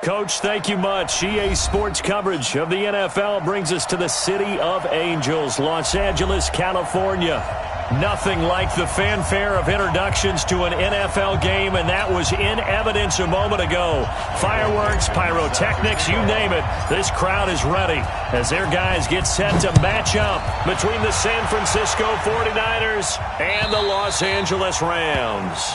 Coach, thank you much. EA Sports coverage of the NFL brings us to the City of Angels, Los Angeles, California. Nothing like the fanfare of introductions to an NFL game, and that was in evidence a moment ago. Fireworks, pyrotechnics, you name it. This crowd is ready as their guys get set to match up between the San Francisco 49ers and the Los Angeles Rams.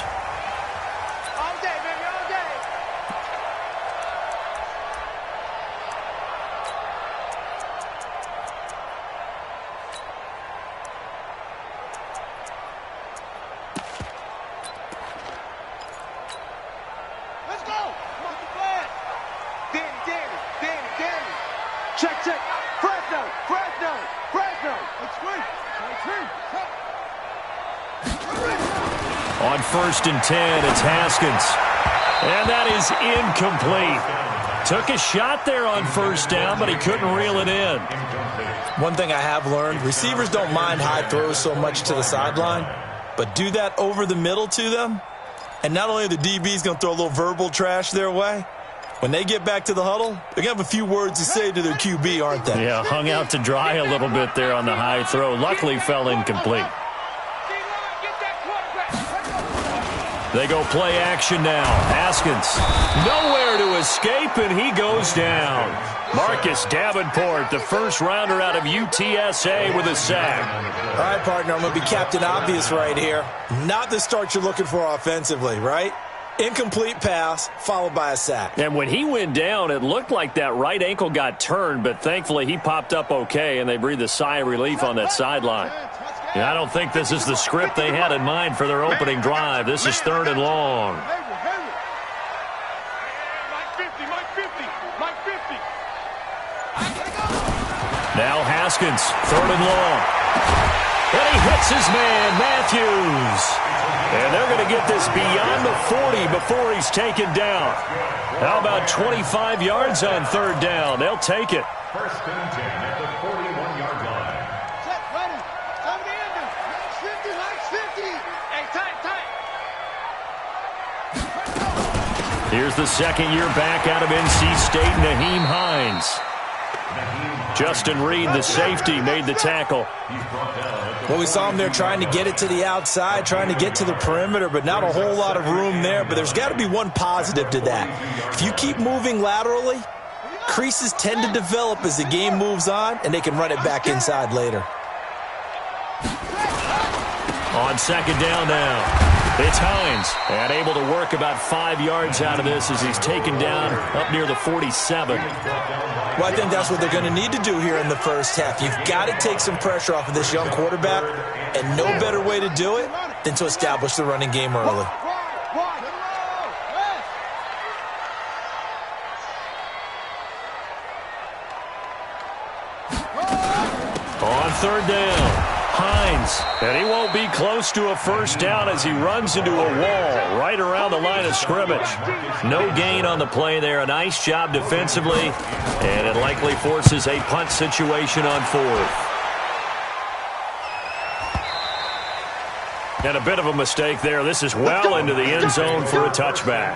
On 1st and 10, it's Haskins. And that is incomplete. Took a shot there on 1st down, but he couldn't reel it in. One thing I have learned, receivers don't mind high throws so much to the sideline, but do that over the middle to them, and not only are the DBs going to throw a little verbal trash their way, when they get back to the huddle, they're going to have a few words to say to their QB, aren't they? Yeah, hung out to dry a little bit there on the high throw. Luckily fell incomplete. They go play action now. Haskins, nowhere to escape, and he goes down. Marcus Davenport, the first rounder out of UTSA with a sack. All right, partner, I'm going to be Captain Obvious right here. Not the start you're looking for offensively, right? Incomplete pass, followed by a sack. And when he went down, it looked like that right ankle got turned, but thankfully he popped up okay, and they breathed a sigh of relief on that sideline. Yeah, I don't think this is the script they had in mind for their opening drive. This is 3rd and long. Now Haskins, 3rd and long. And he hits his man, Matthews. And they're going to get this beyond the 40 before he's taken down. How about 25 yards on 3rd down? They'll take it. 1st and 10 at the 41-yard line. Here's the second-year back out of NC State, Naheem Hines. Justin Reed, the safety, made the tackle. Well, we saw him there trying to get it to the outside, trying to get to the perimeter, but not a whole lot of room there. But there's got to be one positive to that. If you keep moving laterally, creases tend to develop as the game moves on, and they can run it back inside later. On 2nd down now. It's Hines, and able to work about 5 yards out of this as he's taken down up near the 47. Well, I think that's what they're going to need to do here in the first half. You've got to take some pressure off of this young quarterback, and no better way to do it than to establish the running game early. On 3rd down. Hines, and he won't be close to a 1st down as he runs into a wall right around the line of scrimmage. No gain on the play there. A nice job defensively, and it likely forces a punt situation on 4th. And a bit of a mistake there. This is well into the end zone for a touchback.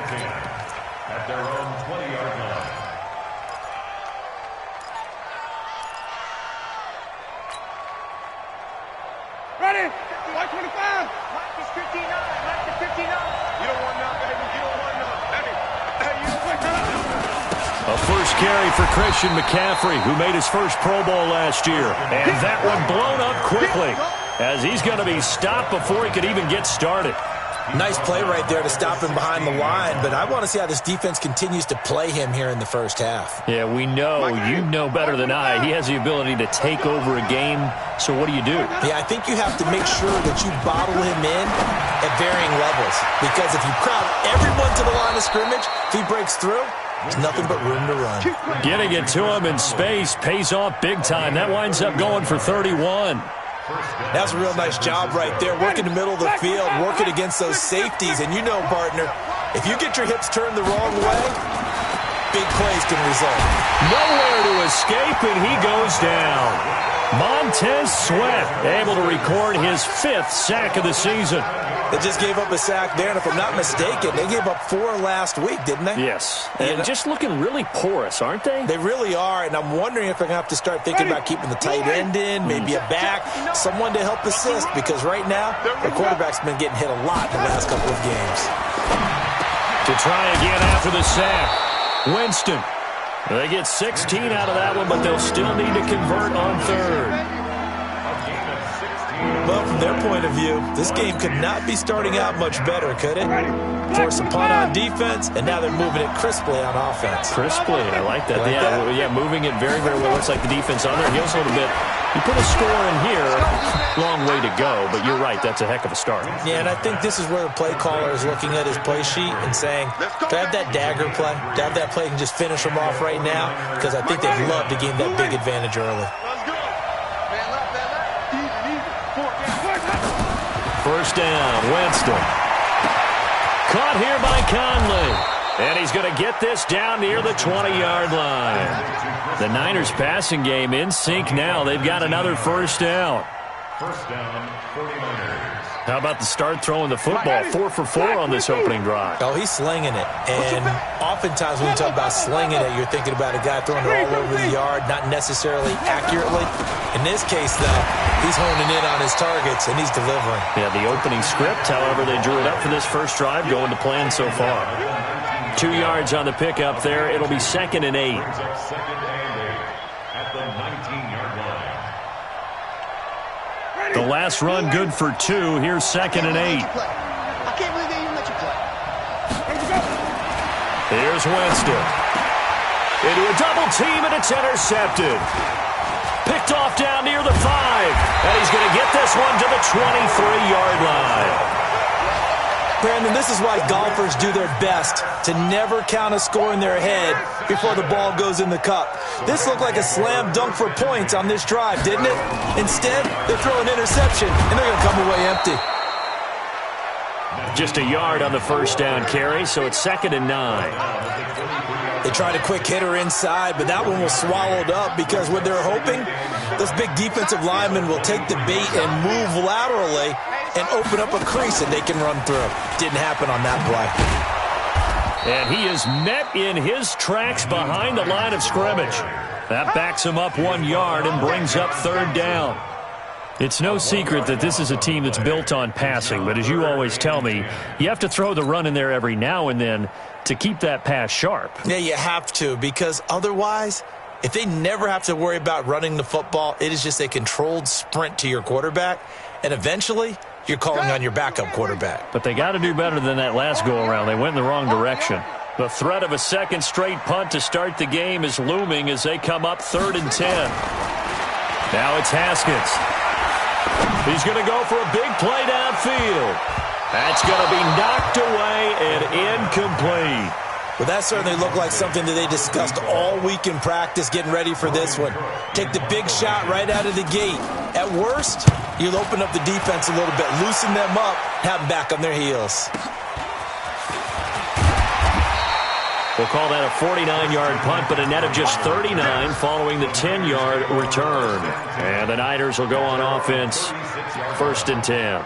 At their own 20-yard line. Ready? White 25. Mike is 59. Mike is 59. You don't want none, baby. You don't want none. Hey, you don't want none. A first carry for Christian McCaffrey, who made his first Pro Bowl last year. And that one blown up quickly as he's going to be stopped before he could even get started. Nice play right there to stop him behind the line, but I want to see how this defense continues to play him here in the first half. Yeah, we know. You know better than I. He has the ability to take over a game, so what do? Yeah, I think you have to make sure that you bottle him in at varying levels, because if you crowd everyone to the line of scrimmage, if he breaks through, there's nothing but room to run. Getting it to him in space pays off big time. That winds up going for 31. That's a real nice job right there, working the middle of the field, working against those safeties. And you know, partner, if you get your hips turned the wrong way, big plays can result. Nowhere to escape, and he goes down. Montez Sweat able to record his 5th sack of the season. They just gave up a sack there, and if I'm not mistaken, they gave up 4 last week, didn't they? Yes, and just looking really porous, aren't they? They really are, and I'm wondering if they're going to have to start thinking about keeping the tight end in, maybe a back, someone to help assist, because right now, the quarterback's been getting hit a lot in the last couple of games. To try again after the sack, Winston. They get 16 out of that one, but they'll still need to convert on 3rd. Well, from their point of view, this game could not be starting out much better, could it? Force a punt on defense, and now they're moving it crisply on offense. Crisply, I like that. Yeah, moving it very, very well. Looks like the defense on their heels a little bit. You put a score in here, long way to go, but you're right, that's a heck of a start. Yeah, and I think this is where the play caller is looking at his play sheet and saying, to have that dagger play, to have that play and just finish them off right now, because I think they'd love to gain that big advantage early. First down, Winston. Caught here by Conley. And he's going to get this down near the 20-yard line. The Niners passing game in sync now. They've got another first down. First down, 49ers. How about the start throwing the football? 4 for 4 on this opening drive. Oh, he's slinging it. And oftentimes when you talk about slinging it, you're thinking about a guy throwing it all over the yard, not necessarily accurately. In this case, though, he's honing in on his targets, and he's delivering. Yeah, the opening script, however, they drew it up for this first drive, going to plan so far. 2 yards on the pickup there. It'll be 2nd and 8. Second and 8 at the 19-yard line. The last run good for 2. Here's 2nd and 8. I can't believe they even let you play. Here's Winston. Into a double team, and it's intercepted. Picked off down near the 5. And he's going to get this one to the 23-yard line. Brandon, this is why golfers do their best to never count a score in their head before the ball goes in the cup. This looked like a slam dunk for points on this drive, didn't it? Instead, they throw an interception, and they're going to come away empty. Just a yard on the first down carry, so it's 2nd and 9. They tried a quick hitter inside, but that one was swallowed up because what they're hoping, those big defensive linemen will take the bait and move laterally and open up a crease that they can run through. Didn't happen on that play. And he is met in his tracks behind the line of scrimmage. That backs him up 1 yard and brings up 3rd down. It's no secret that this is a team that's built on passing, but as you always tell me, you have to throw the run in there every now and then to keep that pass sharp. Yeah, you have to, because otherwise, if they never have to worry about running the football, it is just a controlled sprint to your quarterback, and eventually you're calling on your backup quarterback. But they got to do better than that last go-around. They went in the wrong direction. The threat of a second straight punt to start the game is looming as they come up 3rd and 10. Now it's Haskins. He's going to go for a big play downfield. That's going to be knocked away and incomplete. Well, that certainly looked like something that they discussed all week in practice getting ready for this one. Take the big shot right out of the gate. At worst, you'll open up the defense a little bit, loosen them up, have them back on their heels. We'll call that a 49-yard punt, but a net of just 39 following the 10-yard return. And the Niners will go on offense, 1st and 10.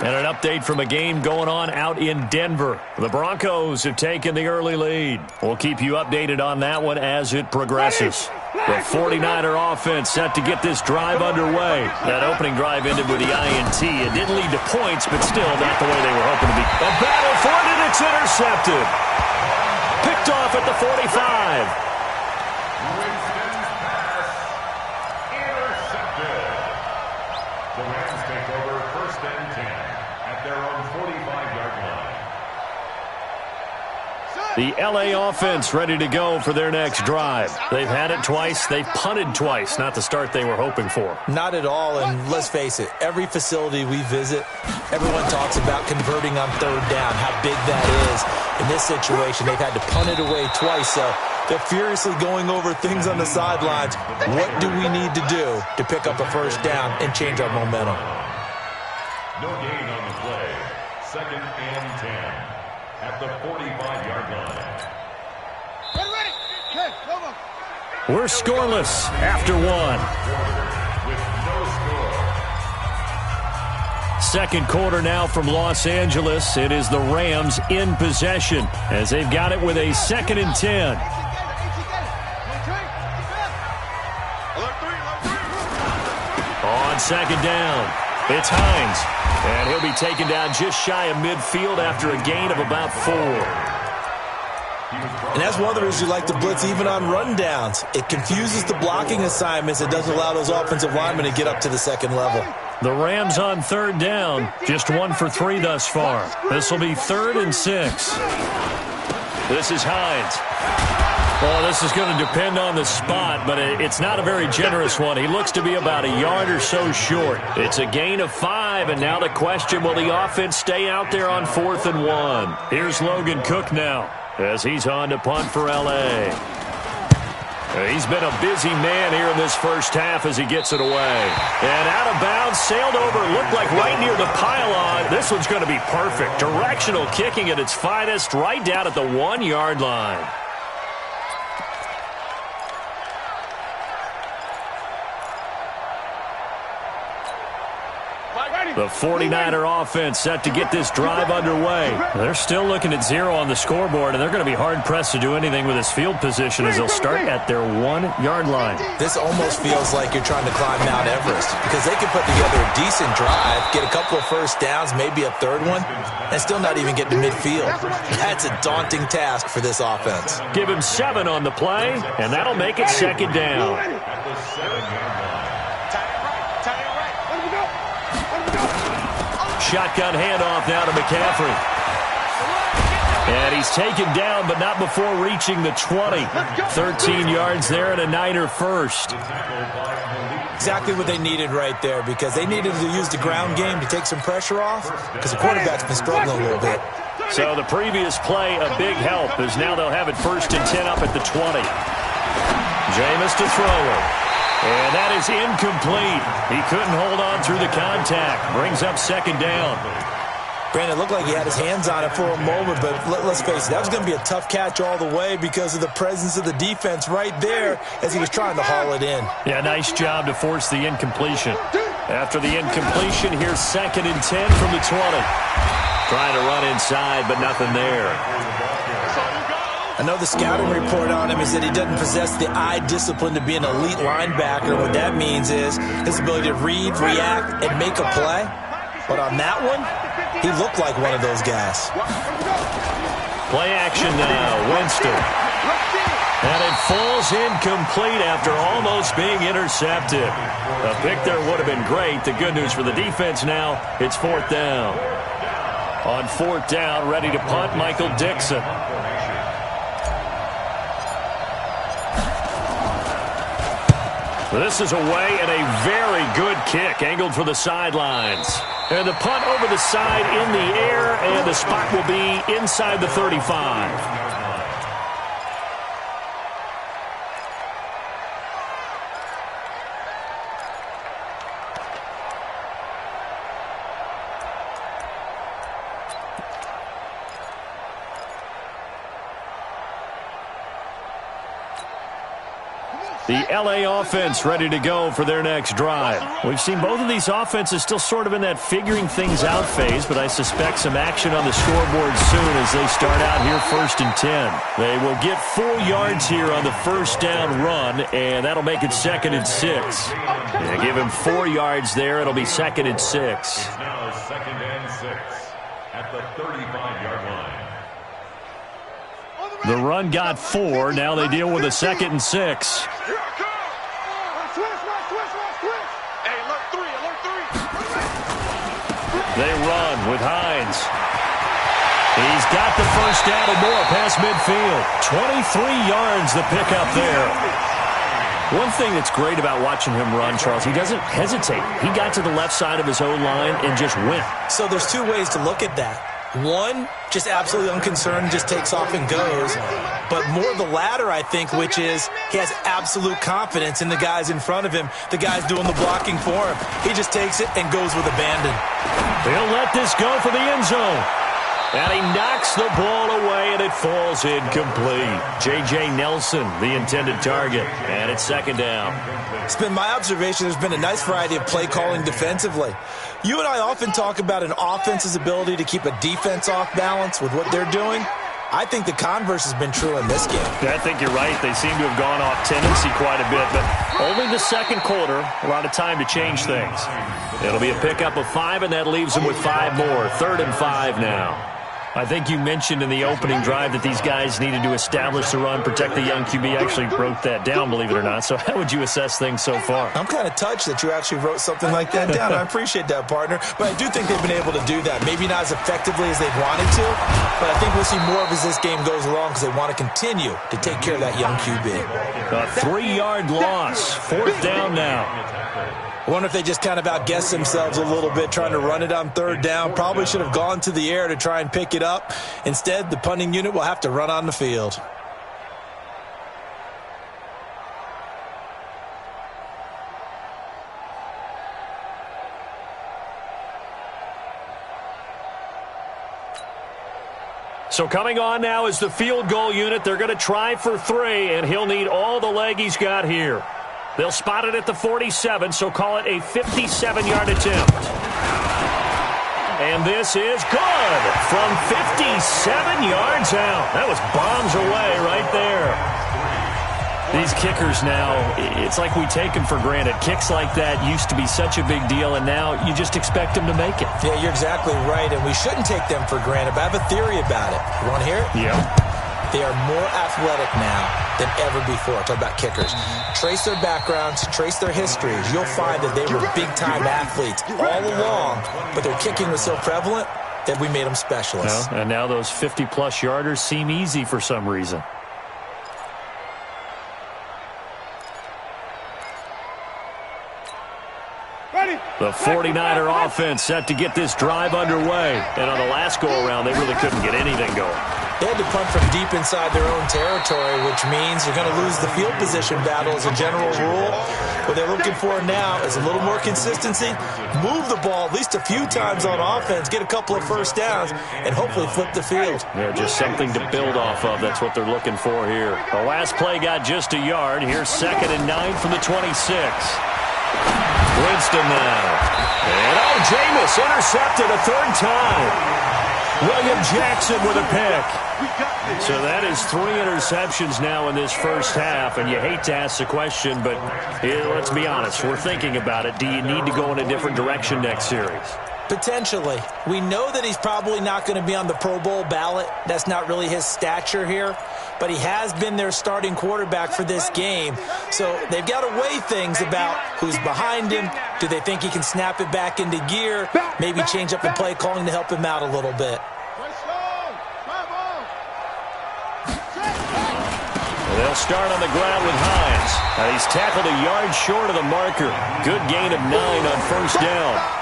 And an update from a game going on out in Denver. The Broncos have taken the early lead. We'll keep you updated on that one as it progresses. The 49er offense set to get this drive underway. That opening drive ended with the INT. It didn't lead to points, but still not the way they were hoping to be. A battle for it, and it's intercepted. Picked off at the 45. Winston's pass intercepted. The Rams take over 1st and 10 at their own 45-yard line. The LA offense ready to go for their next drive. They've had it twice. They've punted twice. Not the start they were hoping for. Not at all, and let's face it, every facility we visit, everyone talks about converting on 3rd down, how big that is. In this situation, they've had to punt it away twice, so they're furiously going over things on the sidelines. What do we need to do to pick up a 1st down and change our momentum? No gain on the play. 2nd and 10 at the 45-yard line. We're scoreless after 1. No score. Second quarter now from Los Angeles. It is the Rams in possession as they've got it with a 2nd and 10. On 2nd down, it's Hines. And he'll be taken down just shy of midfield after a gain of about 4. And that's one of the reasons you like to blitz even on rundowns. It confuses the blocking assignments. It doesn't allow those offensive linemen to get up to the second level. The Rams on 3rd down, just 1 for 3 thus far. This will be 3rd and 6. This is Hines. Well, this is going to depend on the spot, but it's not a very generous one. He looks to be about a yard or so short. It's a gain of 5, and now the question, will the offense stay out there on 4th and 1? Here's Logan Cook now as he's on to punt for L.A. He's been a busy man here in this first half as he gets it away. And out of bounds, sailed over, looked like right near the pylon. This one's going to be perfect. Directional kicking at its finest, right down at the 1-yard line. The 49er offense set to get this drive underway. They're still looking at 0 on the scoreboard, and they're going to be hard-pressed to do anything with his field position as they'll start at their 1-yard line. This almost feels like you're trying to climb Mount Everest because they can put together a decent drive, get a couple of first downs, maybe a 3rd one, and still not even get to midfield. That's a daunting task for this offense. Give him 7 on the play, and that'll make it 2nd down. At the 7-yard line. Shotgun handoff now to McCaffrey. And he's taken down, but not before reaching the 20. 13 yards there and a Niner first. Exactly what they needed right there because they needed to use the ground game to take some pressure off because the quarterback's been struggling a little bit. So the previous play, a big help, as now they'll have it 1st and 10 up at the 20. Jameis to throw it. And that is incomplete. He couldn't hold on through the contact. Brings up 2nd down. Brandon, it looked like he had his hands on it for a moment, but let's face it, that was going to be a tough catch all the way because of the presence of the defense right there as he was trying to haul it in. Yeah, nice job to force the incompletion. After the incompletion, here's 2nd and 10 from the 20. Trying to run inside, but nothing there. I know the scouting report on him is that he doesn't possess the eye discipline to be an elite linebacker. What that means is his ability to read, react, and make a play. But on that one, he looked like one of those guys. Play action now, Winston. And it falls incomplete after almost being intercepted. A pick there would have been great. The good news for the defense now, it's 4th down. On 4th down, ready to punt, Michael Dixon. This is away and a very good kick, angled for the sidelines. And the punt over the side in the air, and the spot will be inside the 35. The L.A. offense ready to go for their next drive. We've seen both of these offenses still sort of in that figuring things out phase, but I suspect some action on the scoreboard soon as they start out here 1st and 10. They will get 4 yards here on the 1st down run, and that'll make it 2nd and 6. Yeah, give him 4 yards there. It'll be 2nd and 6. Now 2nd and 6 at the 35-yard line. The run got 4. Now they deal with a 2nd and 6. They run with Hines. He's got the 1st down and more past midfield. 23 yards the pickup there. One thing that's great about watching him run, Charles, he doesn't hesitate. He got to the left side of his own line and just went. So there's 2 ways to look at that. One, just absolutely unconcerned, just takes off and goes. But more the latter, I think, which is he has absolute confidence in the guys in front of him, the guys doing the blocking for him. He just takes it and goes with abandon. He'll let this go for the end zone. And he knocks the ball away, and it falls incomplete. J.J. Nelson, the intended target. And it's second down. It's been my observation there's been a nice variety of play calling defensively. You and I often talk about an offense's ability to keep a defense off balance with what they're doing. I think the converse has been true in this game. I think you're right. They seem to have gone off tendency quite a bit, but only the second quarter, a lot of time to change things. It'll be a pickup of 5, and that leaves them with 5 more. 3rd and 5 now. I think you mentioned in the opening drive that these guys needed to establish the run, protect the young QB. Actually wrote that down, believe it or not. So how would you assess things so far? I'm kind of touched that you actually wrote something like that down. I appreciate that, partner. But I do think they've been able to do that. Maybe not as effectively as they've wanted to, but I think we'll see more of as this game goes along because they want to continue to take care of that young QB. A 3-yard loss. 4th down now. I wonder if they just kind of outguessed themselves a little bit trying to run it on 3rd down. Probably should have gone to the air to try and pick it up. Instead, the punting unit will have to run on the field. So coming on now is the field goal unit. They're going to try for 3, and he'll need all the leg he's got here. They'll spot it at the 47, so call it a 57-yard attempt. And this is good from 57 yards out. That was bombs away right there. These kickers now, it's like we take them for granted. Kicks like that used to be such a big deal, and now you just expect them to make it. Yeah, you're exactly right, and we shouldn't take them for granted, but I have a theory about it. You want to hear it? Yeah. They are more athletic now than ever before. Talk about kickers. Trace their backgrounds, trace their histories. You'll find that they were big-time athletes all along, but their kicking was so prevalent that we made them specialists. Well, and now those 50-plus yarders seem easy for some reason. The 49er offense set to get this drive underway. And on the last go-around, they really couldn't get anything going. They had to punt from deep inside their own territory, which means you're going to lose the field position battle as a general rule. What they're looking for now is a little more consistency, move the ball at least a few times on offense, get a couple of first downs, and hopefully flip the field. Yeah, just something to build off of. That's what they're looking for here. The last play got just a yard. Here's 2nd and 9 from the 26. Winston now. And Jameis intercepted a 3rd time. William Jackson with a pick. So that is 3 interceptions now in this first half, and you hate to ask the question, but let's be honest, we're thinking about it. Do you need to go in a different direction next series? Potentially. We know that he's probably not going to be on the Pro Bowl ballot. That's not really his stature here. But he has been their starting quarterback for this game. So they've got to weigh things about who's behind him. Do they think he can snap it back into gear? Maybe change up the play calling to help him out a little bit. They'll start on the ground with Hines. He's tackled a yard short of the marker. Good gain of 9 on 1st down.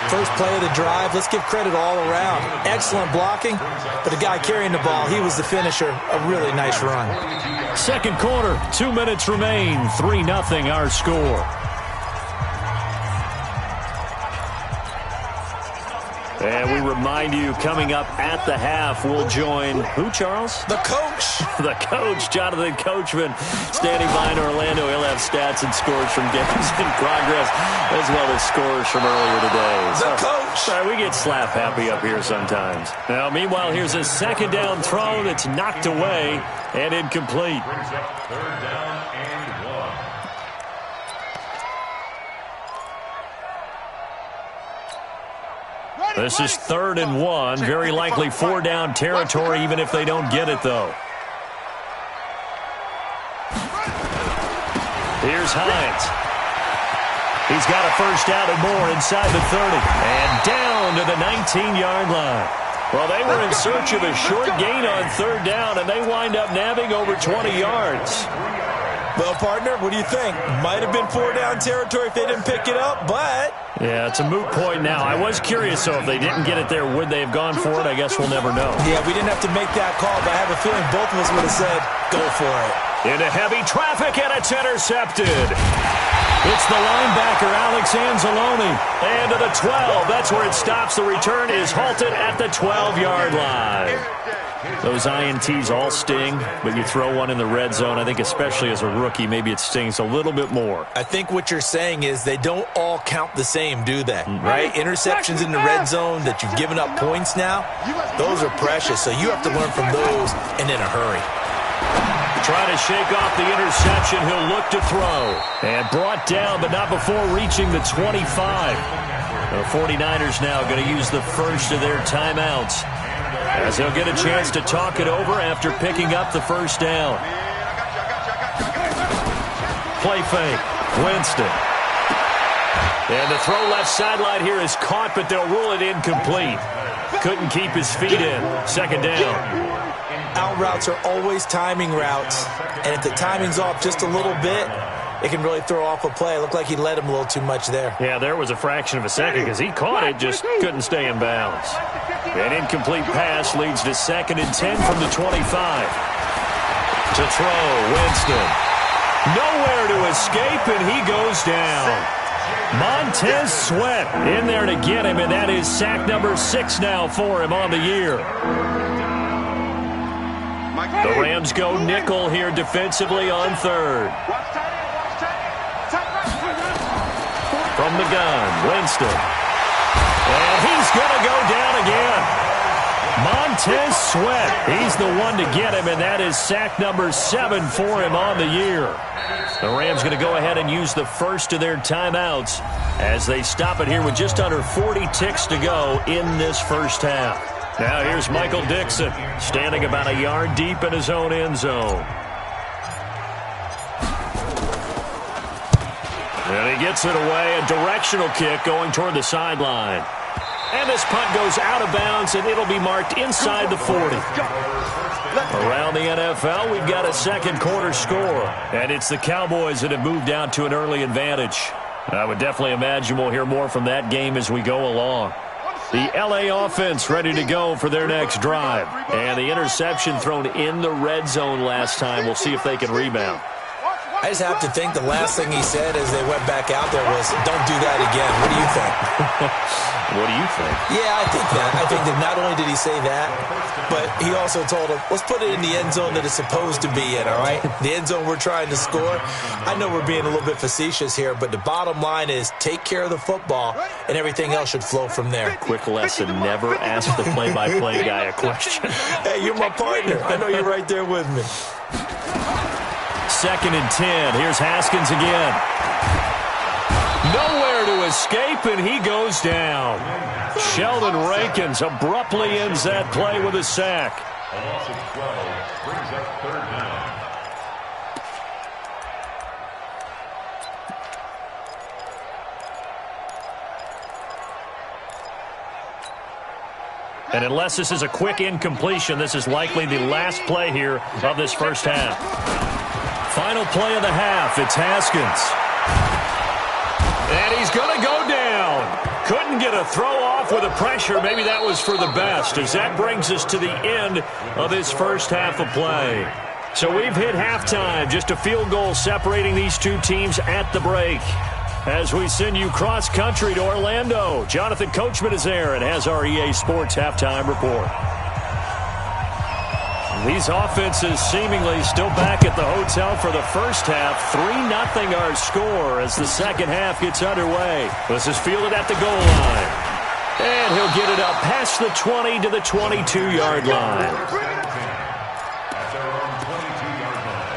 First play of the drive, let's give credit all around. Excellent blocking, but the guy carrying the ball, he was the finisher. A really nice run. Second quarter, 2 minutes remain. 3-0 our score. And we remind you, coming up at the half, we'll join who, Charles? The coach. The coach, Jonathan Coachman, standing by in Orlando. He'll have stats and scores from games in progress, as well as scores from earlier today. The coach. Sorry, we get slap happy up here sometimes. Now, meanwhile, here's a 2nd down throw that's knocked away and incomplete. Brings up 3rd down and 1. This is 3rd and 1. Very likely 4-down territory, even if they don't get it, though. Here's Hines. He's got a first down and more inside the 30. And down to the 19-yard line. Well, they were in search of a short gain on 3rd down, and they wind up nabbing over 20 yards. Well, partner, what do you think? Might have been 4-down territory if they didn't pick it up, but... Yeah, it's a moot point now. I was curious, though, if they didn't get it there, would they have gone for it? I guess we'll never know. Yeah, we didn't have to make that call, but I have a feeling both of us would have said, go for it. Into heavy traffic, and it's intercepted. It's the linebacker, Alex Anzalone. And to the 12. That's where it stops. The return is halted at the 12-yard line. Those INTs all sting, but you throw one in the red zone, I think especially as a rookie, maybe it stings a little bit more. I think what you're saying is they don't all count the same, do they? Right? Interceptions in the red zone that you've given up points now, those are precious, so you have to learn from those and in a hurry. Trying to shake off the interception. He'll look to throw. And brought down, but not before reaching the 25. The 49ers now going to use the first of their timeouts, as he'll get a chance to talk it over after picking up the first down. Play fake. Winston. And the throw left sideline here is caught, but they'll rule it incomplete. Couldn't keep his feet in. Second down. Out routes are always timing routes, and if the timing's off just a little bit, it can really throw off a play. It looked like he let him a little too much there. Yeah, there was a fraction of a second because he caught it, just couldn't stay in bounds. An incomplete pass leads to 2nd and 10 from the 25. To throw, Winston. Nowhere to escape, and he goes down. Montez Sweat in there to get him, and that is sack number 6 now for him on the year. The Rams go nickel here defensively on 3rd. From the gun, Winston. And he's going to go down again. Montez Sweat, he's the one to get him, and that is sack number 7 for him on the year. The Rams going to go ahead and use the first of their timeouts as they stop it here with just under 40 ticks to go in this first half. Now here's Michael Dixon, standing about a yard deep in his own end zone. And he gets it away, a directional kick going toward the sideline. And this punt goes out of bounds, and it'll be marked inside the 40. Around the NFL, we've got a second quarter score, and it's the Cowboys that have moved out to an early advantage. I would definitely imagine we'll hear more from that game as we go along. The LA offense ready to go for their next drive. And the interception thrown in the red zone last time. We'll see if they can rebound. I just have to think the last thing he said as they went back out there was, don't do that again. What do you think? What do you think? Yeah, I think that. I think that not only did he say that, but he also told him, let's put it in the end zone that it's supposed to be in, all right? The end zone we're trying to score. I know we're being a little bit facetious here, but the bottom line is take care of the football, and everything else should flow from there. Quick lesson, never ask the play-by-play guy a question. Hey, you're my partner. I know you're right there with me. 2nd and 10. Here's Haskins again. Nowhere to escape, and he goes down. Sheldon Rankins abruptly ends that play with a sack. A loss of 12 brings up 3rd down. And unless this is a quick incompletion, this is likely the last play here of this first half. Final play of the half, it's Haskins. And he's going to go down. Couldn't get a throw off with the pressure. Maybe that was for the best, as that brings us to the end of this first half of play. So we've hit halftime, just a field goal separating these two teams at the break. As we send you cross-country to Orlando, Jonathan Coachman is there and has our EA Sports halftime report. These offenses seemingly still back at the hotel for the first half. 3-0 our score as the second half gets underway. This is fielded at the goal line. And he'll get it up past the 20 to the 22-yard line. At their own 22-yard line.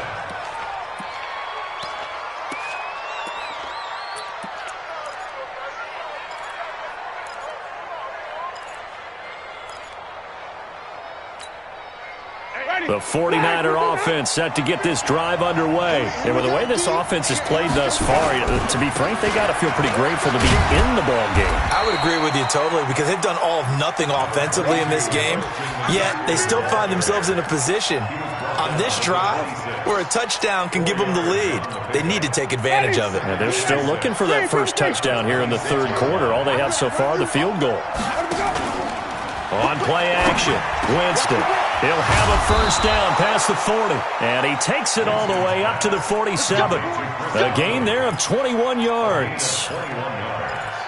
The 49er offense set to get this drive underway. And with the way this offense has played thus far, to be frank, they got to feel pretty grateful to be in the ball game. I would agree with you totally, because they've done all of nothing offensively in this game, yet they still find themselves in a position on this drive where a touchdown can give them the lead. They need to take advantage of it. And they're still looking for that first touchdown here in the third quarter. All they have so far, the field goal. On play action, Winston. He'll have a first down past the 40. And he takes it all the way up to the 47. A gain there of 21 yards. 21 yards.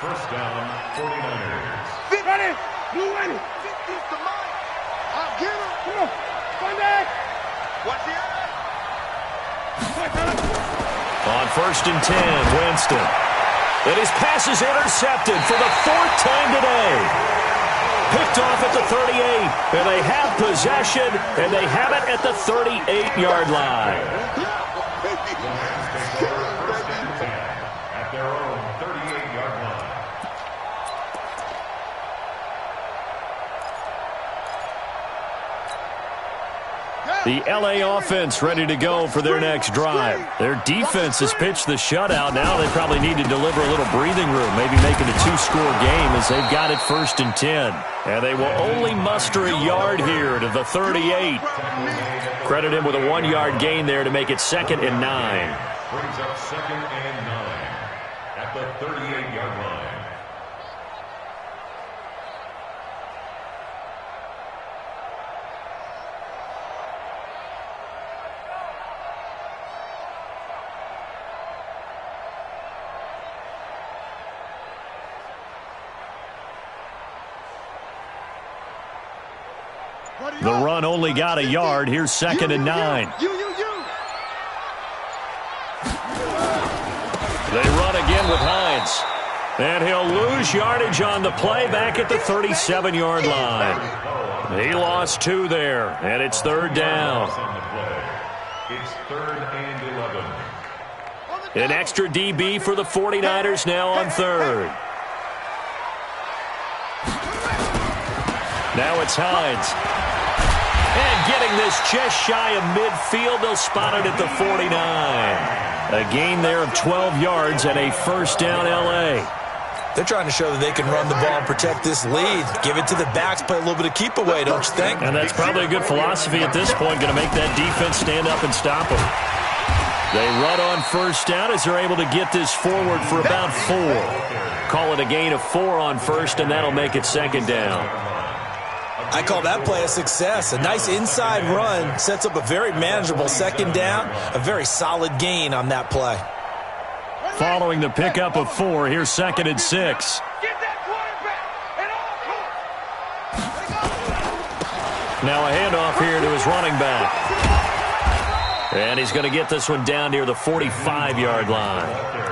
First down, 49ers. Ready? Blue ready. 50's to mine. I'll get him. Come on. Sunday. Watch the eye. On first and 10, Winston. And his pass is intercepted for the 4th time today. Picked off at the 38. And they have possession, and they have it at the 38-yard line. First and 10 at their own 38-yard line. The L.A. offense ready to go for their next drive. Their defense has pitched the shutout. Now they probably need to deliver a little breathing room, maybe make it a 2-score game as they've got it first and 10. And they will only muster a yard here to the 38. Credit him with a 1-yard gain there to make it 2nd and 9. Brings up 2nd and 9 at the 38-yard line. The run only got a yard. Here's 2nd and 9. They run again with Hines. And he'll lose yardage on the play back at the 37-yard line. He lost 2 there, and it's 3rd down. It's 3rd and 11. An extra DB for the 49ers now on 3rd. Now it's Hines. And getting this just shy of midfield, they'll spot it at the 49. A gain there of 12 yards and a first down L.A. They're trying to show that they can run the ball and protect this lead. Give it to the backs, play a little bit of keep away, don't you think? And that's probably a good philosophy at this point, going to make that defense stand up and stop them. They run on first down as they're able to get this forward for about 4. Call it a gain of 4 on first, and that'll make it 2nd down. I call that play a success. A nice inside run sets up a very manageable 2nd down, a very solid gain on that play. Following the pickup of 4, here's 2nd and 6. Now a handoff here to his running back. And he's going to get this one down near the 45-yard line.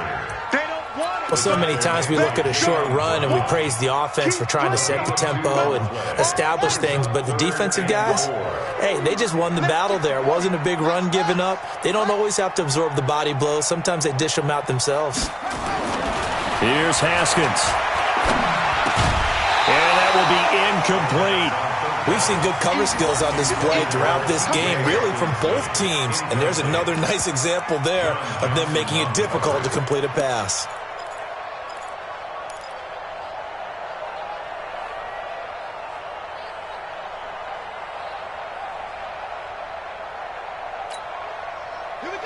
Well, so many times we look at a short run and we praise the offense for trying to set the tempo and establish things, but the defensive guys, hey, they just won the battle there. It wasn't a big run given up. They don't always have to absorb the body blows. Sometimes they dish them out themselves. Here's Haskins. And that will be incomplete. We've seen good cover skills on display throughout this game, really from both teams. And there's another nice example there of them making it difficult to complete a pass.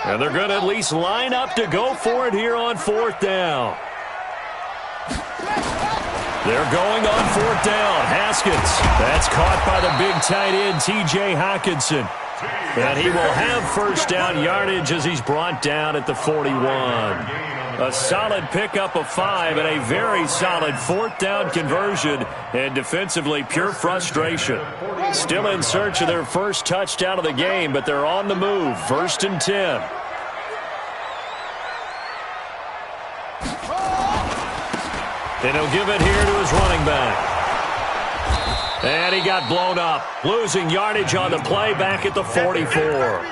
And they're going to at least line up to go for it here on 4th down. They're going on 4th down. Haskins. That's caught by the big tight end, T.J. Hockenson. And he will have first down yardage as he's brought down at the 41. A solid pickup of 5 and a very solid 4th down conversion. And defensively, pure frustration. Still in search of their first touchdown of the game, but they're on the move. 1st and 10. And he'll give it here to his running back. And he got blown up, losing yardage on the play back at the 44.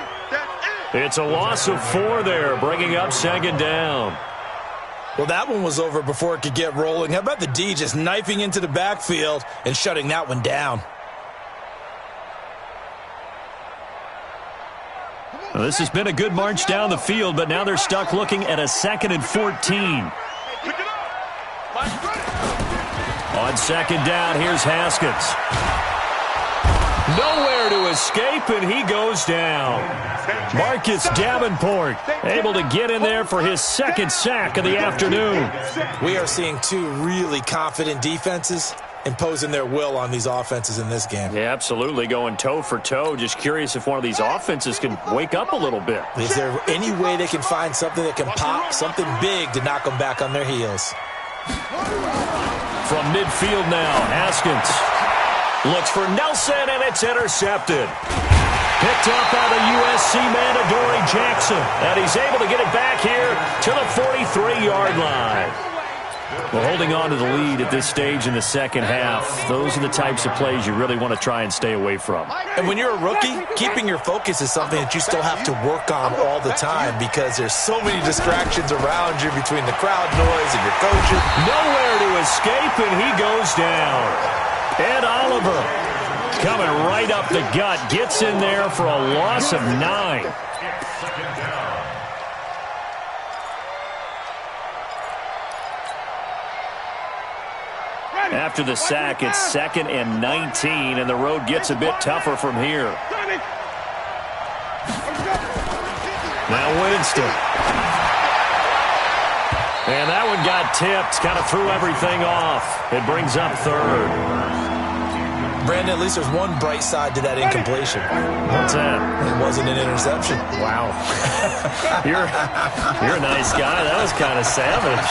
It's a loss of 4 there, bringing up 2nd down. Well, that one was over before it could get rolling. How about the D just knifing into the backfield and shutting that one down? Well, this has been a good march down the field, but now they're stuck looking at a 2nd and 14. On 2nd down, here's Haskins. Nowhere to escape, and he goes down. Marcus Davenport able to get in there for his 2nd sack of the afternoon. We are seeing 2 really confident defenses imposing their will on these offenses in this game. Yeah, absolutely, going toe for toe. Just curious if one of these offenses can wake up a little bit. Is there any way they can find something that can pop, something big to knock them back on their heels? From midfield now, Haskins looks for Nelson, and it's intercepted. Picked up by the USC man, Adoree Jackson, and he's able to get it back here to the 43-yard line. Well, holding on to the lead at this stage in the second half, those are the types of plays you really want to try and stay away from. And when you're a rookie, keeping your focus is something that you still have to work on all the time because there's so many distractions around you between the crowd noise and your coaches. Nowhere to escape, and he goes down. Ed Oliver coming right up the gut, gets in there for a loss of 9. After the sack, it's 2nd and 19, and the road gets a bit tougher from here. Now Winston. And that one got tipped, kind of threw everything off. It brings up 3rd. Brandon, at least there's one bright side to that incompletion. What's that? It wasn't an interception. Wow. You're a nice guy. That was kind of savage.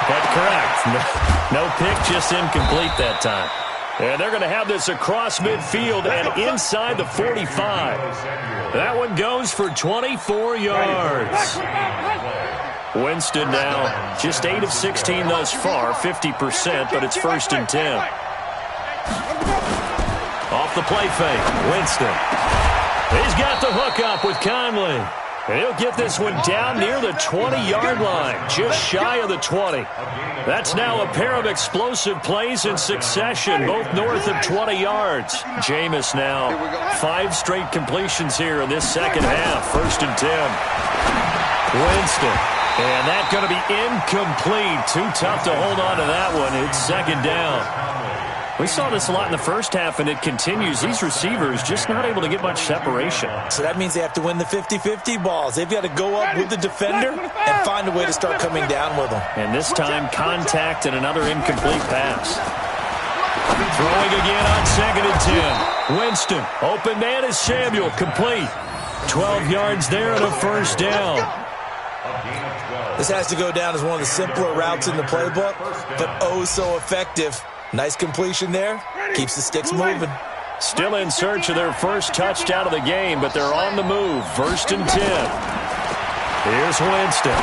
But correct. No pick, just incomplete that time. And they're going to have this across midfield and inside the 45. That one goes for 24 yards. Winston now just 8 of 16 thus far, 50%, but it's 1st and 10. Off the play fake, Winston. He's got the hook up with Conley. And he'll get this one down near the 20-yard line, just shy of the 20. That's now a pair of explosive plays in succession, both north of 20 yards. Jameis now 5 straight completions here in this second half, 1st and 10. Winston. And that's going to be incomplete. Too tough to hold on to that one. It's 2nd down. We saw this a lot in the first half, and it continues. These receivers just not able to get much separation. So that means they have to win the 50-50 balls. They've got to go up with the defender and find a way to start coming down with them. And this time, contact and another incomplete pass. Throwing again on 2nd and 10. Winston, open man is Samuel, complete. 12 yards there and a 1st down. This has to go down as one of the simpler routes in the playbook, but oh so effective. Nice completion there. Keeps the sticks moving. Still in search of their first touchdown of the game, but they're on the move. 1st and 10. Here's Winston.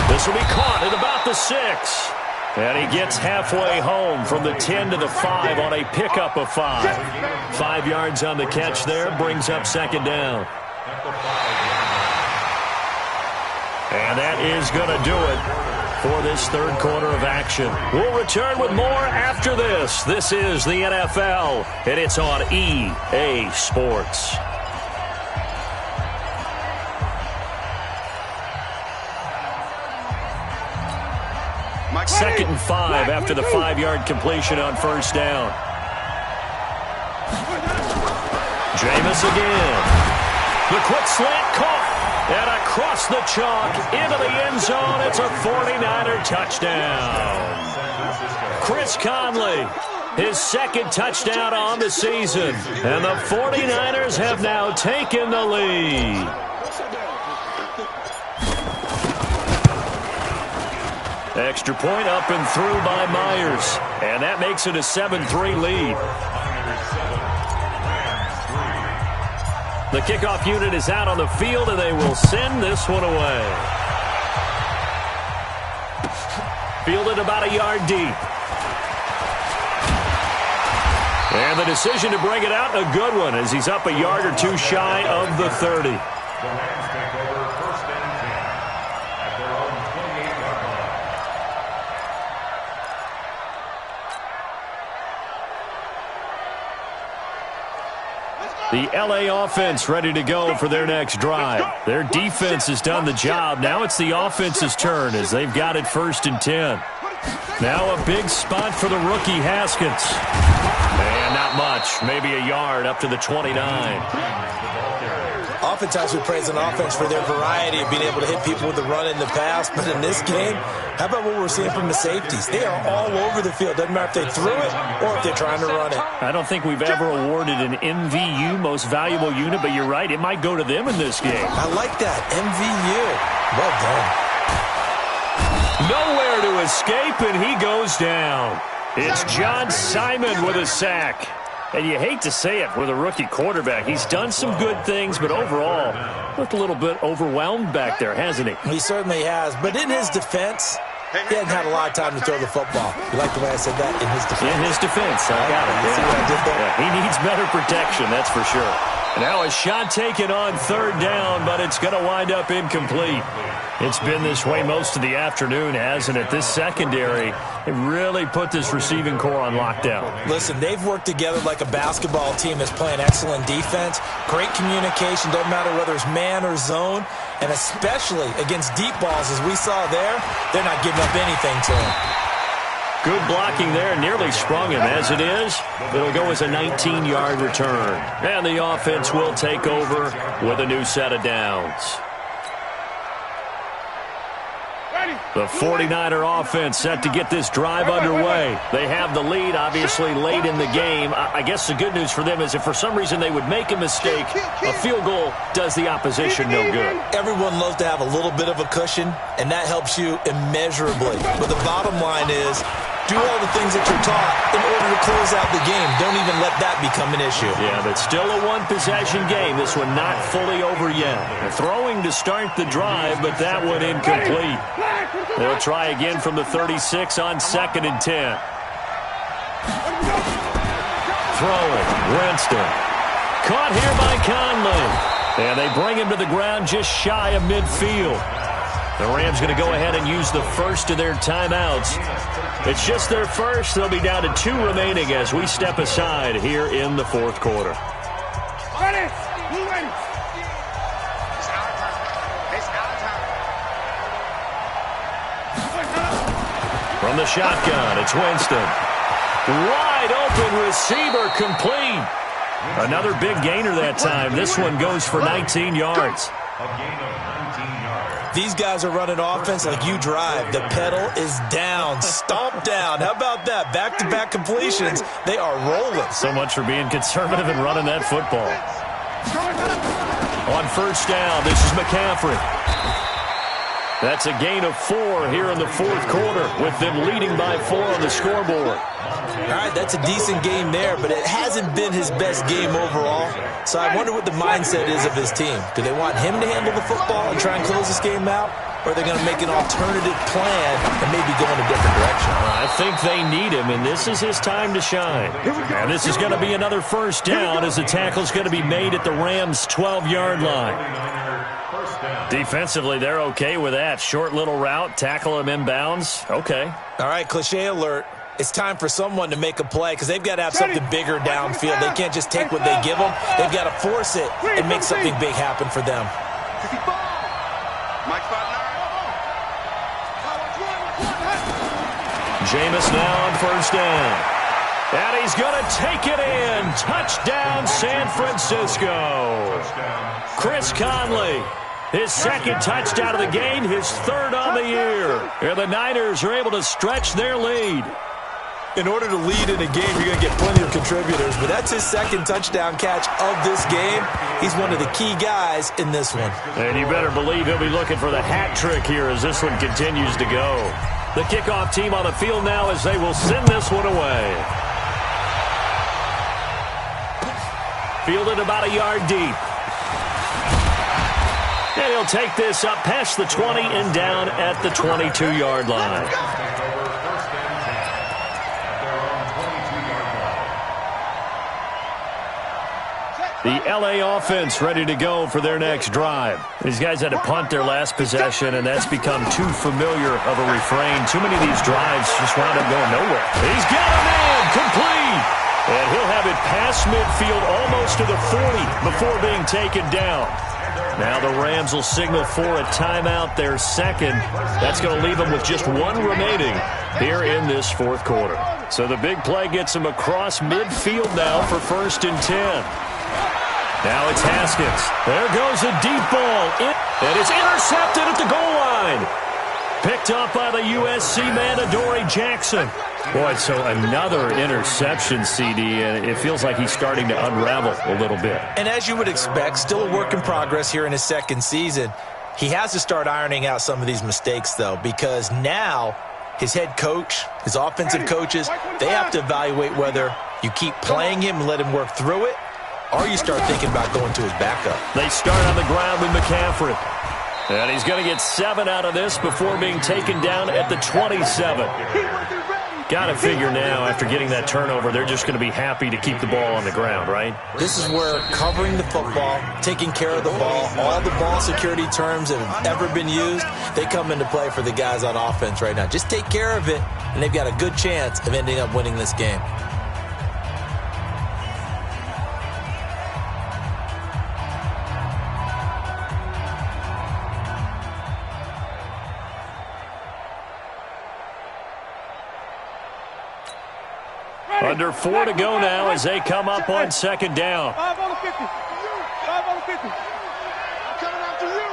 This will be caught at about the 6. And he gets halfway home from the 10 to the 5 on a pickup of 5. 5 yards on the catch there, brings up 2nd down. And that is going to do it for this 3rd quarter of action. We'll return with more after this. This is the NFL, and it's on EA Sports. Second and 5 after the 5-yard completion on 1st down. Jameis again. The quick slant caught. And across the chalk, into the end zone, it's a 49er touchdown. Chris Conley, his 2nd touchdown on the season. And the 49ers have now taken the lead. Extra point up and through by Myers. And that makes it a 7-3 lead. The kickoff unit is out on the field, and they will send this one away. Fielded about a yard deep. And the decision to bring it out, a good one, as he's up a yard or two shy of the 30. The Rams take over 1st and 10 at their own 28-yard line. The LA offense ready to go for their next drive. Their defense has done the job. Now it's the offense's turn as they've got it 1st and 10. Now a big spot for the rookie Haskins. And not much, maybe a yard up to the 29. Oftentimes we praise an offense for their variety of being able to hit people with the run in the pass, but in this game, how about what we're seeing from the safeties? They are all over the field. Doesn't matter if they threw it or if they're trying to run it. I don't think we've ever awarded an MVU, most valuable unit, but you're right, it might go to them in this game. I like that, MVU. Well done. Nowhere to escape, and he goes down. It's John Simon with a sack. And you hate to say it with a rookie quarterback. He's done some good things, but overall, looked a little bit overwhelmed back there, hasn't he? He certainly has. But in his defense, he hasn't had a lot of time to throw the football. You like the way I said that? In his defense. In his defense. I got it. See what I did there? Yeah, he needs better protection, that's for sure. Now a shot taken on third down, but it's going to wind up incomplete. It's been this way most of the afternoon, hasn't it? This secondary, it really put this receiving core on lockdown. Listen, they've worked together like a basketball team that's playing excellent defense, great communication, doesn't matter whether it's man or zone, and especially against deep balls, as we saw there, they're not giving up anything to him. Good blocking there, nearly sprung him. As it is, it'll go as a 19-yard return. And the offense will take over with a new set of downs. The 49er offense set to get this drive underway. They have the lead, obviously, late in the game. I guess the good news for them is if for some reason they would make a mistake, a field goal does the opposition no good. Everyone loves to have a little bit of a cushion, and that helps you immeasurably. But the bottom line is, do all the things that you're taught in order to close out the game. Don't even let that become an issue. Yeah, but still a one-possession game. This one not fully over yet. They're throwing to start the drive, but that one incomplete. They'll try again from the 36 on 2nd and 10. Throwing, Winston. Caught here by Conley. And they bring him to the ground just shy of midfield. The Rams going to go ahead and use the first of their timeouts. It's just their first. They'll be down to 2 remaining as we step aside here in the 4th quarter. Ready? You ready? It's our turn. It's our turn. From the shotgun, it's Winston. Wide open receiver, complete. Another big gainer that time. This one goes for 19 yards. A gain of 19 yards. These guys are running offense like you drive. The pedal is down, stomp down. How about that? Back-to-back completions. They are rolling. So much for being conservative and running that football. On first down, this is McCaffrey. That's a gain of 4 here in the 4th quarter with them leading by 4 on the scoreboard. All right, that's a decent game there, but it hasn't been his best game overall. So I wonder what the mindset is of his team. Do they want him to handle the football and try and close this game out? Or are they going to make an alternative plan and maybe go in a different direction? I think they need him, and this is his time to shine. And this is going to be another first down as the tackle's going to be made at the Rams' 12-yard line. Defensively, they're okay with that. Short little route, tackle him inbounds. Okay. All right, cliche alert. It's time for someone to make a play because they've got to have something bigger downfield. They can't just take what they give them. They've got to force it and make something big happen for them. Jameis now on first down. And he's going to take it in. Touchdown, San Francisco. Chris Conley. His 2nd touchdown of the game, his 3rd on the year. And the Niners are able to stretch their lead. In order to lead in a game, you're going to get plenty of contributors, but that's his 2nd touchdown catch of this game. He's one of the key guys in this one. And you better believe he'll be looking for the hat trick here as this one continues to go. The kickoff team on the field now as they will send this one away. Fielded about a yard deep. And he'll take this up past the 20 and down at the 22-yard line. The L.A. offense ready to go for their next drive. These guys had to punt their last possession, and that's become too familiar of a refrain. Too many of these drives just wound up going nowhere. He's got a man, complete. And he'll have it past midfield almost to the 40 before being taken down. Now the Rams will signal for a timeout, their 2nd. That's going to leave them with just 1 remaining here in this 4th quarter. So the big play gets them across midfield now for 1st and 10. Now it's Haskins. There goes a deep ball. It is intercepted at the goal line. Picked up by the USC man, Adoree Jackson. Boy, so another interception, CD, and it feels like he's starting to unravel a little bit. And as you would expect, still a work in progress here in his second season. He has to start ironing out some of these mistakes, though, because now his head coach, his offensive coaches, they have to evaluate whether you keep playing him and let him work through it, or you start thinking about going to his backup. They start on the ground with McCaffrey. And he's going to get 7 out of this before being taken down at the 27. Got to figure now, after getting that turnover, they're just going to be happy to keep the ball on the ground, right? This is where covering the football, taking care of the ball, all the ball security terms that have ever been used, they come into play for the guys on offense right now. Just take care of it, and they've got a good chance of ending up winning this game. Under 4 to go now as they come up on second down. 5 on the 50. 5 on the 50. I'm coming after you.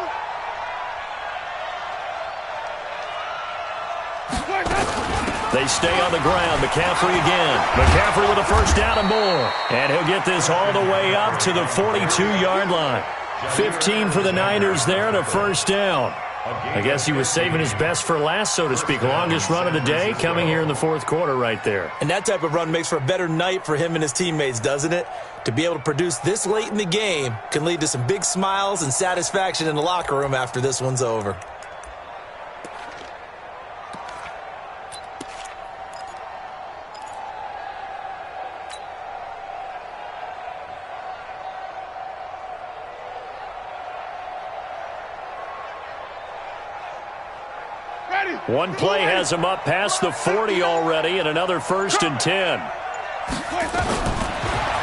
They stay on the ground. McCaffrey again. McCaffrey with a first down and more. And he'll get this all the way up to the 42-yard line. 15 for the Niners there and a first down. I guess he was saving his best for last, so to speak. Longest run of the day coming here in the fourth quarter right there. And that type of run makes for a better night for him and his teammates, doesn't it? To be able to produce this late in the game can lead to some big smiles and satisfaction in the locker room after this one's over. One play has him up past the 40 already, and another 1st and 10.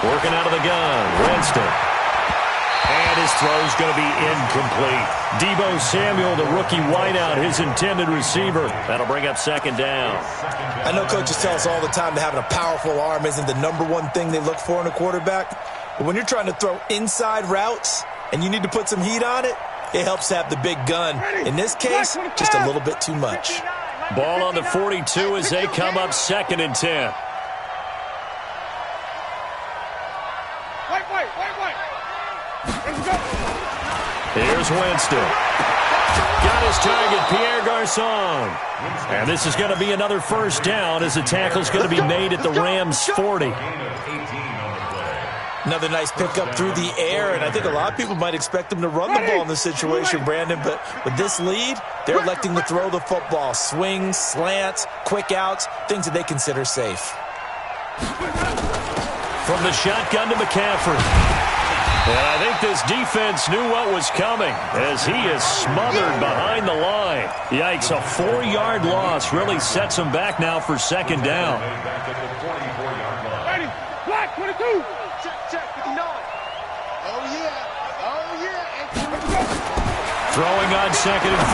Working out of the gun, Winston. And his throw's going to be incomplete. Deebo Samuel, the rookie wideout, his intended receiver. That'll bring up second down. I know coaches tell us all the time that having a powerful arm isn't the #1 thing they look for in a quarterback. But when you're trying to throw inside routes and you need to put some heat on it, it helps to have the big gun. In this case, just a little bit too much. Ball on the 42 as they come up 2nd and 10. Here's Winston. Got his target, Pierre Garçon. And this is going to be another first down as the tackle's going to be made at the Rams' 40. Another nice pickup through the air, and I think a lot of people might expect them to run the ball in this situation, Brandon, but with this lead, they're electing to throw the football. Swings, slants, quick outs, things that they consider safe. From the shotgun to McCaffrey. And I think this defense knew what was coming as he is smothered behind the line. Yikes, a 4-yard loss really sets him back now for second down. Black 22. Throwing on 2nd and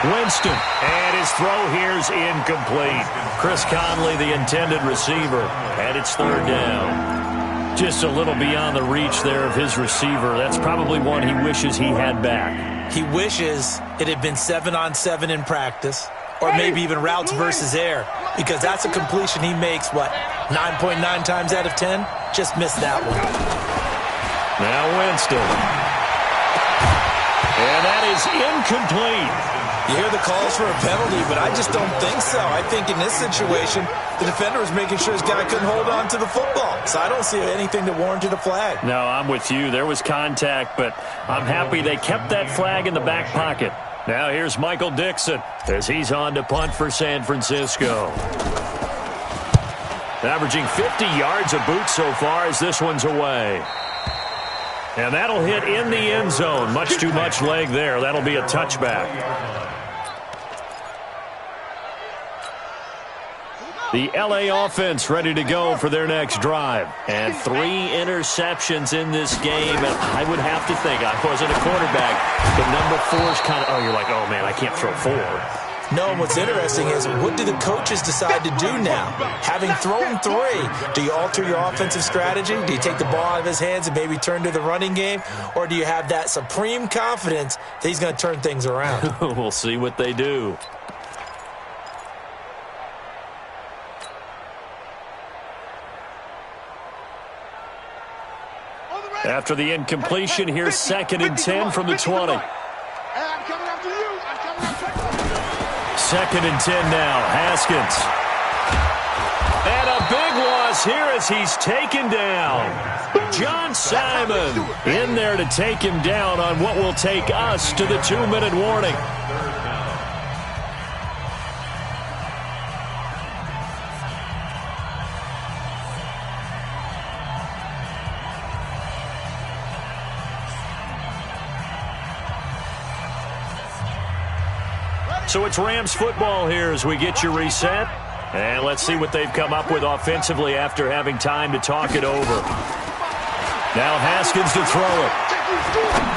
14. Winston. And his throw here's incomplete. Chris Conley, the intended receiver. And it's 3rd down. Just a little beyond the reach there of his receiver. That's probably one he wishes he had back. He wishes it had been 7-on-7 in practice, or maybe even routes versus air, because that's a completion he makes, 9.9 times out of 10? Just missed that one. Now Winston. And that is incomplete. You hear the calls for a penalty, but I just don't think so. I think in this situation, the defender was making sure his guy couldn't hold on to the football. So I don't see anything that warranted a flag. No, I'm with you. There was contact, but I'm happy they kept that flag in the back pocket. Now here's Michael Dixon as he's on to punt for San Francisco. Averaging 50 yards a boot so far as this one's away. And that'll hit in the end zone. Much too much leg there. That'll be a touchback. The LA offense ready to go for their next drive. And 3 interceptions in this game. And I would have to think, I wasn't a quarterback, but number 4 is kind of, you're like, oh, man, I can't throw 4. No, and what's interesting is, what do the coaches decide to do now? Having thrown 3, do you alter your offensive strategy? Do you take the ball out of his hands and maybe turn to the running game? Or do you have that supreme confidence that he's going to turn things around? We'll see what they do. After the incompletion, here's 2nd and 10 from the 20. I'm coming after you. I'm coming after you. 2nd and 10 now. Haskins. And a big loss here as he's taken down. John Simon in there to take him down on what will take us to the 2-minute warning. So it's Rams football here as we get you reset. And let's see what they've come up with offensively after having time to talk it over. Now Haskins to throw it.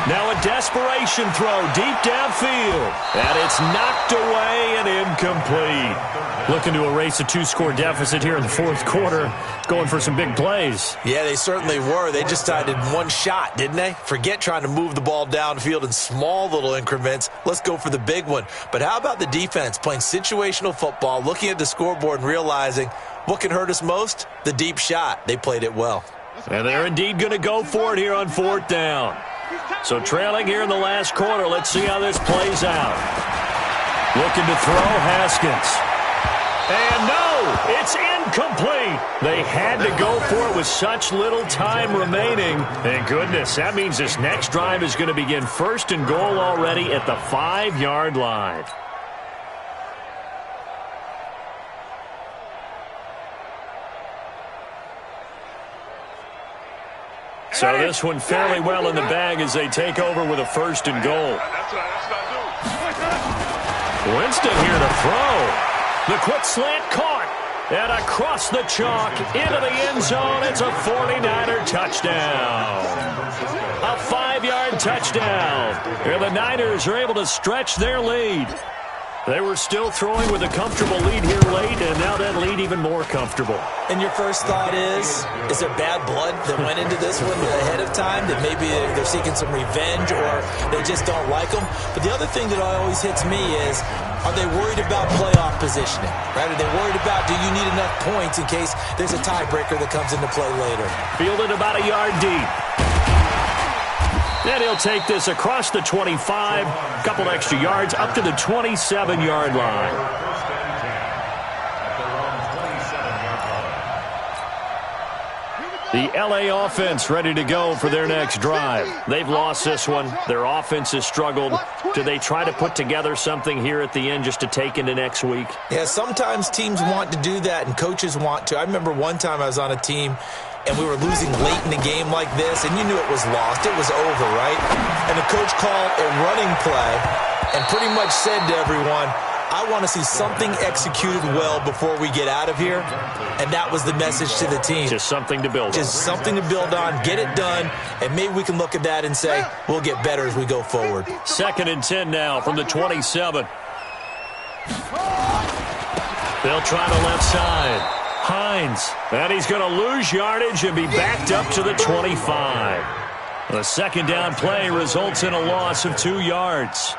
Now a desperation throw deep downfield. And it's knocked away and incomplete. Looking to erase a 2-score deficit here in the 4th quarter. Going for some big plays. Yeah, they certainly were. They just decided one shot, didn't they? Forget trying to move the ball downfield in small little increments. Let's go for the big one. But how about the defense playing situational football, looking at the scoreboard and realizing what can hurt us most? The deep shot. They played it well. And they're indeed going to go for it here on 4th down. So trailing here in the last quarter, let's see how this plays out. Looking to throw, Haskins. And no, it's incomplete. They had to go for it with such little time remaining. Thank goodness, that means this next drive is going to begin 1st and goal already at the 5-yard line. So this one fairly well in the bag as they take over with a 1st and goal. Winston here to throw. The quick slant caught. And across the chalk into the end zone. It's a 49er touchdown. A 5-yard touchdown. Here the Niners are able to stretch their lead. They were still throwing with a comfortable lead here late, and now that lead even more comfortable. And your first thought is there bad blood that went into this one ahead of time, that maybe they're seeking some revenge or they just don't like them? But the other thing that always hits me is, are they worried about playoff positioning? Right? Are they worried about, do you need enough points in case there's a tiebreaker that comes into play later? Fielded about a yard deep. And he'll take this across the 25, a couple extra yards, up to the 27-yard line. The LA offense ready to go for their next drive. They've lost this one. Their offense has struggled. Do they try to put together something here at the end just to take into next week? Yeah, sometimes teams want to do that and coaches want to. I remember one time I was on a team and we were losing late in the game like this, and you knew it was lost. It was over, right? And the coach called a running play and pretty much said to everyone, I want to see something executed well before we get out of here. And that was the message to the team. Just something to build on. Just something to build on, get it done, and maybe we can look at that and say, we'll get better as we go forward. 2nd and 10 now from the 27. They'll try the left side. Hines, and he's going to lose yardage and be backed up to the 25. The 2nd down play results in a loss of 2 yards.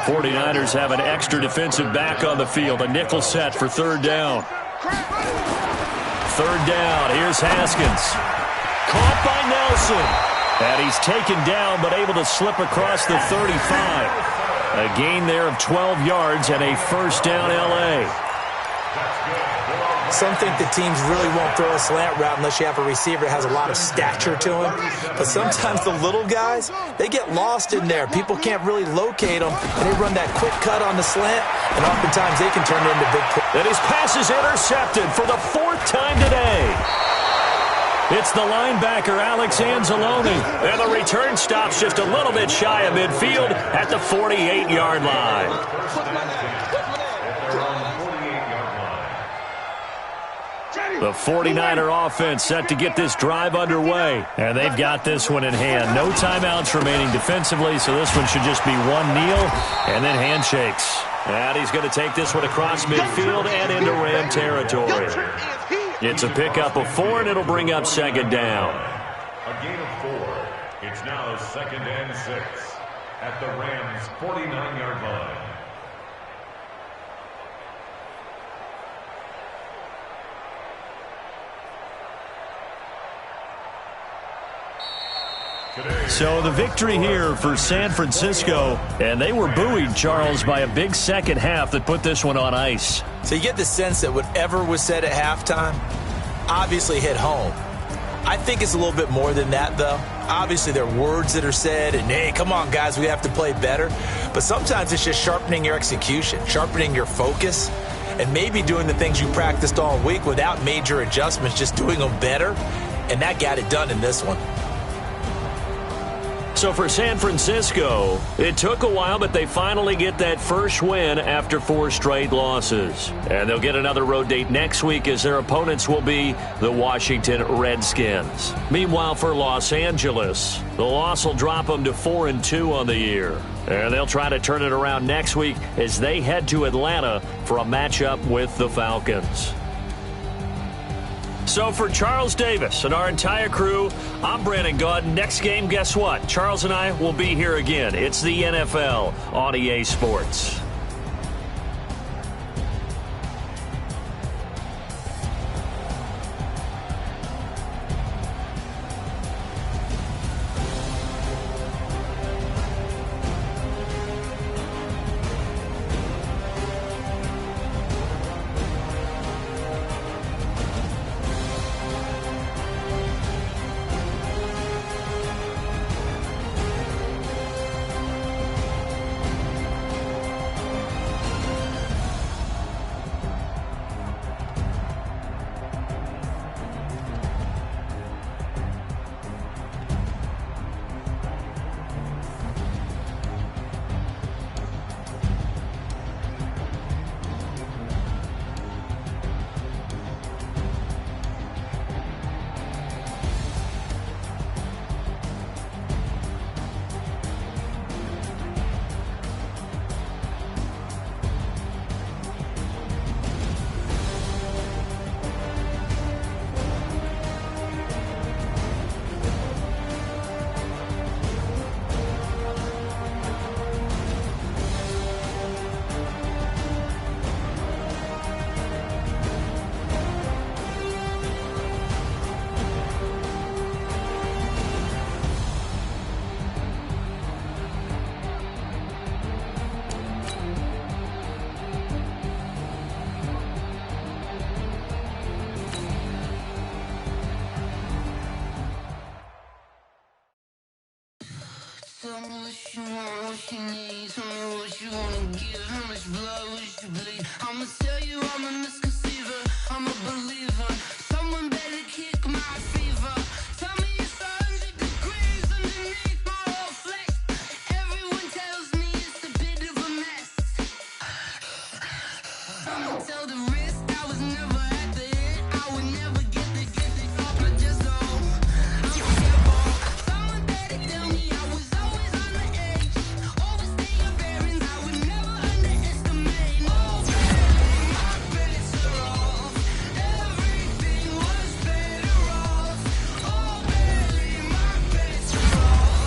49ers have an extra defensive back on the field. A nickel set for 3rd down. 3rd down. Here's Haskins. Caught by Nelson. And he's taken down but able to slip across the 35. A gain there of 12 yards and a 1st down LA. Some think the teams really won't throw a slant route unless you have a receiver that has a lot of stature to him. But sometimes the little guys, they get lost in there. People can't really locate them, and they run that quick cut on the slant, and oftentimes they can turn it into big plays. And his pass is intercepted for the 4th time today. It's the linebacker, Alex Anzalone. And the return stops just a little bit shy of midfield at the 48-yard line. The 49er offense set to get this drive underway. And they've got this one in hand. No timeouts remaining defensively, so this one should just be one kneel and then handshakes. And he's going to take this one across midfield and into Ram territory. It's a pickup of 4, and it'll bring up second down. A gain of 4. It's now 2nd and 6 at the Rams' 49-yard line. So the victory here for San Francisco, and they were buoyed, Charles, by a big second half that put this one on ice. So you get the sense that whatever was said at halftime obviously hit home. I think it's a little bit more than that, though. Obviously, there are words that are said, and, hey, come on, guys, we have to play better. But sometimes it's just sharpening your execution, sharpening your focus, and maybe doing the things you practiced all week without major adjustments, just doing them better. And that got it done in this one. So for San Francisco, it took a while, but they finally get that first win after 4 straight losses. And they'll get another road date next week as their opponents will be the Washington Redskins. Meanwhile, for Los Angeles, the loss will drop them to 4-2 on the year. And they'll try to turn it around next week as they head to Atlanta for a matchup with the Falcons. So for Charles Davis and our entire crew, I'm Brandon Gaudin. Next game, guess what? Charles and I will be here again. It's the NFL on EA Sports. Tell me what you want, what you need. Tell me what you wanna give. How much blood would you bleed? I'ma tell you I'm a misconceiver. I'm a believer. Someone better kick my fever. Tell me it's 100 degrees underneath my whole flesh. Everyone tells me it's a bit of a mess. I'ma tell the risk I was never at the hit. I would never get the top. I just don't. Someone better tell me I was always on the edge. Overstay your bearings, I would never underestimate. Oh, baby, my bets are off. Everything was better off. Oh, baby, my bets are off.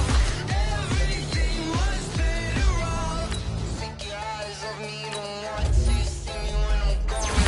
Everything was better off. Take your eyes off me, don't want to see me when I'm gone.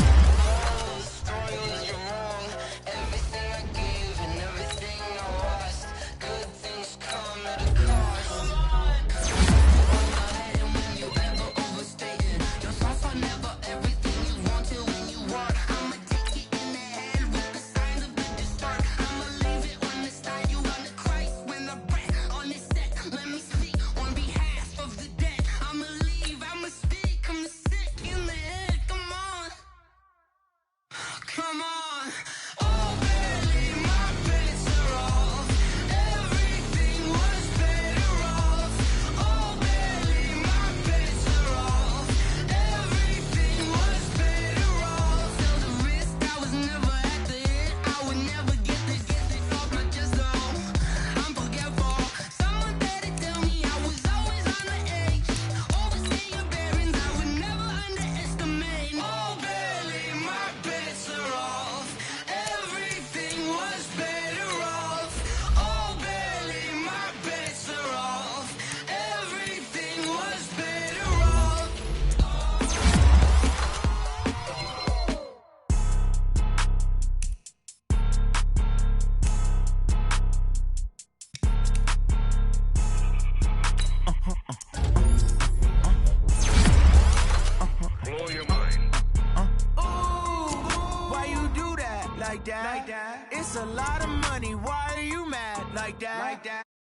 that. It's a lot of money, why are you mad like that?